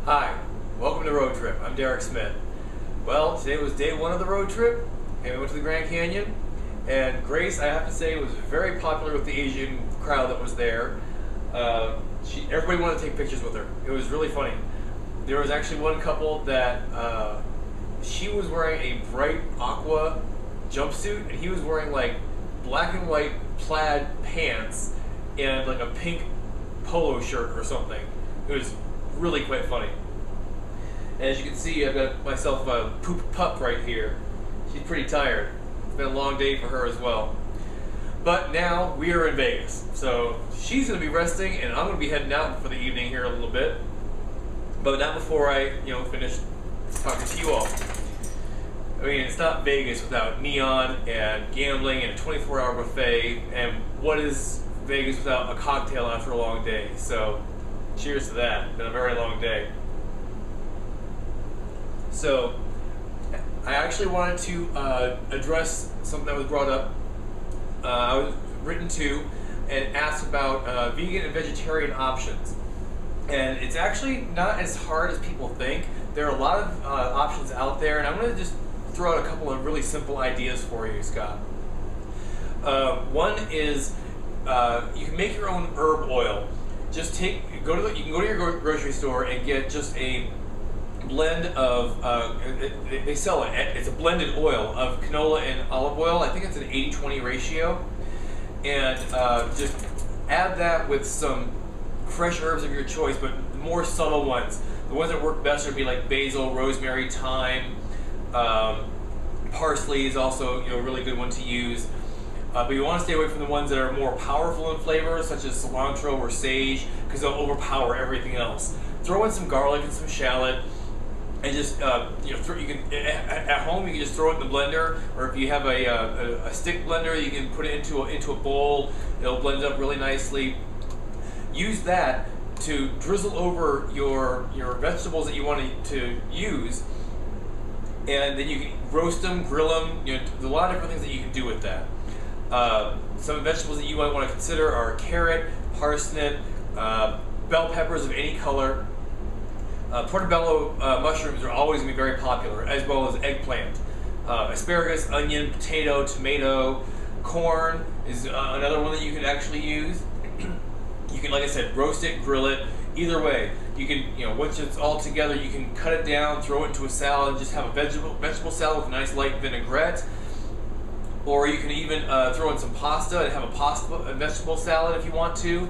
Hi, welcome to Road Trip. I'm Derek Smith. Well, today was day one of the road trip, and we went to the Grand Canyon. And Grace, I have to say, was very popular with the Asian crowd that was there. Everybody wanted to take pictures with her. It was really funny. There was actually one couple that she was wearing a bright aqua jumpsuit, and he was wearing like black and white plaid pants and like a pink polo shirt or something. It was really quite funny. And as you can see, I've got myself a poop pup right here. She's pretty tired. It's been a long day for her as well. But now we are in Vegas, so she's going to be resting, and I'm going to be heading out for the evening here a little bit. But not before I, finish talking to you all. I mean, it's not Vegas without neon and gambling and a 24-hour buffet. And what is Vegas without a cocktail after a long day? So, cheers to that. It's been a very long day. So, I actually wanted to address something that was brought up. I was written to and asked about vegan and vegetarian options. And it's actually not as hard as people think. There are a lot of options out there, and I'm going to just throw out a couple of really simple ideas for you, Scott. One is you can make your own herb oil. Just you can go to your grocery store and get just a blend of they sell it. It's a blended oil of canola and olive oil. I think it's an 80-20 ratio, and just add that with some fresh herbs of your choice, but the more subtle ones. The ones that work best would be like basil, rosemary, thyme. Parsley is also a really good one to use. But you want to stay away from the ones that are more powerful in flavor, such as cilantro or sage, because they'll overpower everything else. Throw in some garlic and some shallot, and just you can at home you can just throw it in the blender, or if you have a stick blender, you can put it into a bowl. It'll blend it up really nicely. Use that to drizzle over your vegetables that you want to use, and then you can roast them, grill them. There's a lot of different things that you can do with that. Some vegetables that you might want to consider are carrot, parsnip, bell peppers of any color. Portobello mushrooms are always going to be very popular, as well as eggplant. Asparagus, onion, potato, tomato, corn is another one that you could actually use. You can, like I said, roast it, grill it. Either way, you can, once it's all together, you can cut it down, throw it into a salad, and just have a vegetable salad with a nice light vinaigrette. Or you can even throw in some pasta and have a vegetable salad if you want to.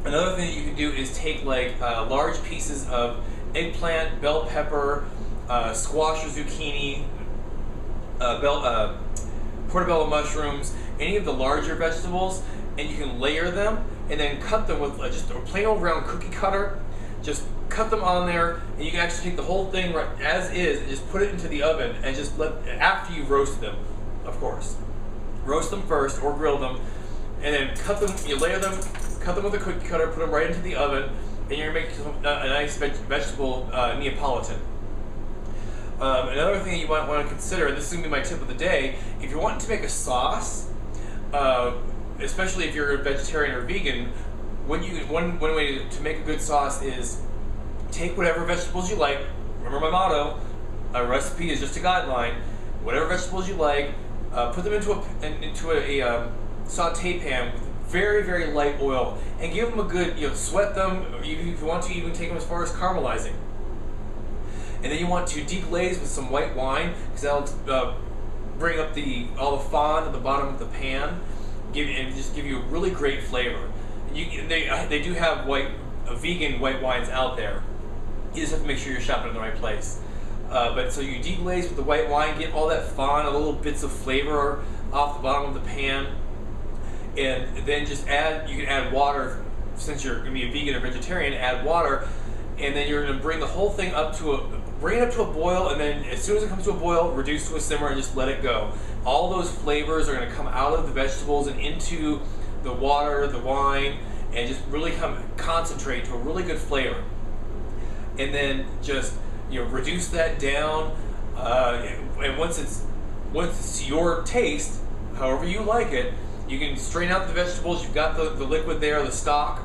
Another thing that you can do is take like large pieces of eggplant, bell pepper, squash or zucchini, portobello mushrooms, any of the larger vegetables, and you can layer them and then cut them with just a plain old round cookie cutter. Just cut them on there, and you can actually take the whole thing right as is and just put it into the oven, and just after you've roasted them, of course. Roast them first or grill them, and then cut them, you layer them, cut them with a cookie cutter, put them right into the oven, and you're going to make a nice vegetable Neapolitan. Another thing that you might want to consider, and this is going to be my tip of the day, if you're wanting to make a sauce, especially if you're a vegetarian or vegan, one way to make a good sauce is take whatever vegetables you like. Remember my motto, a recipe is just a guideline. Whatever vegetables you like, put them into a saute pan with very, very light oil, and give them a good, sweat them. If you want to, even take them as far as caramelizing. And then you want to deglaze with some white wine, because that'll bring up all the fond at the bottom of the pan, and just give you a really great flavor. They do have vegan white wines out there. You just have to make sure you're shopping in the right place. But so you deglaze with the white wine, get all that fond, little bits of flavor off the bottom of the pan, and then you can add water. Since you're going to be a vegan or vegetarian, add water, and then you're going to bring the whole thing bring it up to a boil, and then as soon as it comes to a boil, reduce to a simmer and just let it go. All those flavors are going to come out of the vegetables and into the water, the wine, and just really concentrate to a really good flavor. And then just reduce that down, and once it's your taste, however you like it, you can strain out the vegetables. You've got the liquid there, the stock,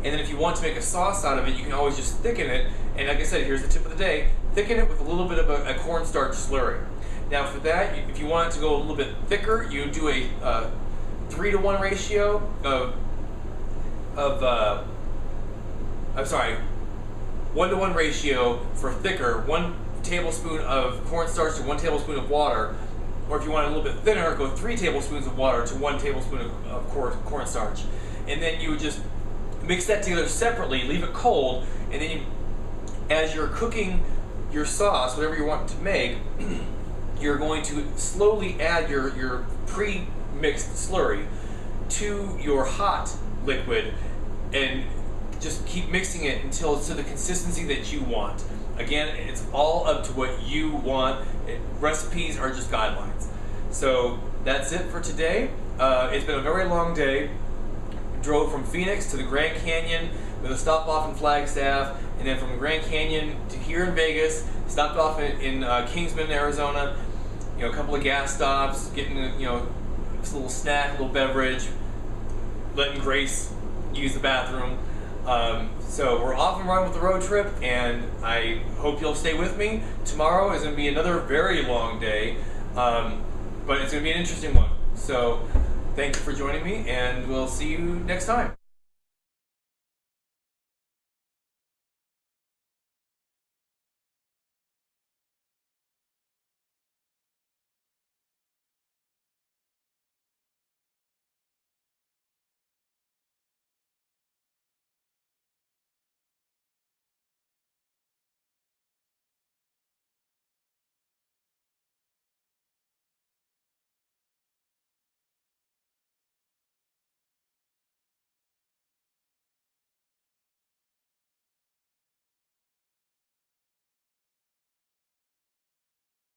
And then if you want to make a sauce out of it, you can always just thicken it. And like I said, here's the tip of the day: thicken it with a little bit of a cornstarch slurry. Now for that, if you want it to go a little bit thicker, you do a 3-to-1 ratio of 1-to-1 ratio for thicker, 1 tablespoon of cornstarch to 1 tablespoon of water. Or if you want it a little bit thinner, go 3 tablespoons of water to 1 tablespoon of cornstarch. And then you would just mix that together separately, leave it cold, and then as you're cooking your sauce, whatever you want to make, you're going to slowly add your pre-mixed slurry to your hot liquid and just keep mixing it until it's to the consistency that you want. Again, it's all up to what you want. Recipes are just guidelines. So that's it for today. It's been a very long day. Drove from Phoenix to the Grand Canyon with a stop off in Flagstaff, and then from Grand Canyon to here in Vegas, stopped off in Kingsman, Arizona. You know, a couple of gas stops, getting just a little snack, a little beverage, letting Grace use the bathroom. So we're off and running with the road trip, and I hope you'll stay with me. Tomorrow is going to be another very long day, but it's going to be an interesting one. So thank you for joining me, and we'll see you next time.